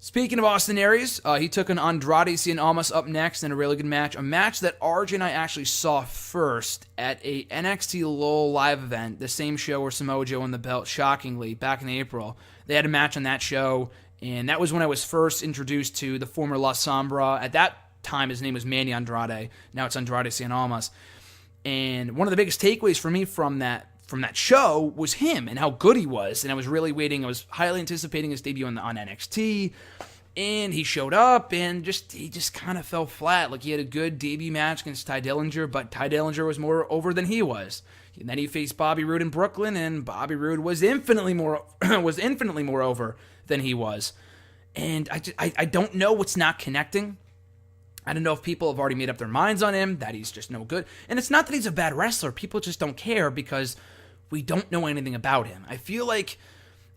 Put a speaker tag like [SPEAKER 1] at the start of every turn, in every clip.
[SPEAKER 1] Speaking of Austin Aries, he took an Andrade Cien Almas up next in a really good match. A match that RJ and I actually saw first at a NXT LOL live event, the same show where Samoa Joe won the belt, shockingly, back in April. They had a match on that show, and that was when I was first introduced to the former La Sombra. At that time, his name was Manny Andrade. Now it's Andrade Cien Almas. And one of the biggest takeaways for me from that show was him and how good he was. And I was really waiting. I was highly anticipating his debut on NXT. And he showed up and he just kind of fell flat. Like, he had a good debut match against Ty Dillinger, but Ty Dillinger was more over than he was. And then he faced Bobby Roode in Brooklyn, and Bobby Roode was infinitely more over than he was. And I don't know what's not connecting. I don't know if people have already made up their minds on him, that he's just no good. And it's not that he's a bad wrestler. People just don't care because we don't know anything about him. I feel like,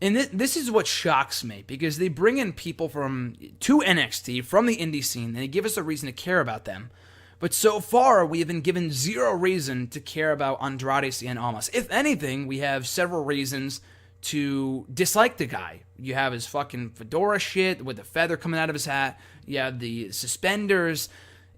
[SPEAKER 1] and this is what shocks me, because they bring in people to NXT from the indie scene, and they give us a reason to care about them. But so far, we have been given zero reason to care about Andrade Cien Almas. If anything, we have several reasons to dislike the guy. You have his fucking fedora shit with the feather coming out of his hat. You have the suspenders.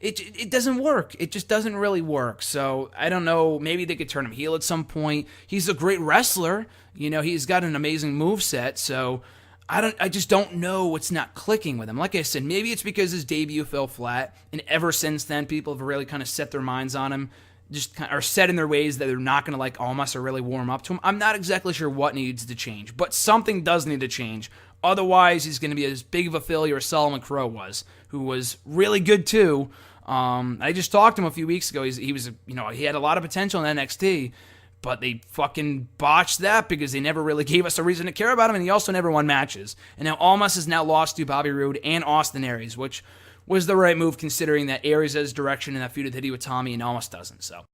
[SPEAKER 1] It doesn't work. It just doesn't really work. So I don't know. Maybe they could turn him heel at some point. He's a great wrestler. You know, he's got an amazing moveset. So I just don't know what's not clicking with him. Like I said, maybe it's because his debut fell flat, and ever since then, people have really kind of set their minds on him, just kind of, are set in their ways that they're not going to like Almas or really warm up to him. I'm not exactly sure what needs to change, but something does need to change. Otherwise, he's going to be as big of a failure as Solomon Crowe was, who was really good too. I just talked to him a few weeks ago. He was, he had a lot of potential in NXT, but they fucking botched that because they never really gave us a reason to care about him, and he also never won matches. And now Almas has now lost to Bobby Roode and Austin Aries, which was the right move considering that Aries has direction in that feud with Hideo Itami and Almas doesn't. So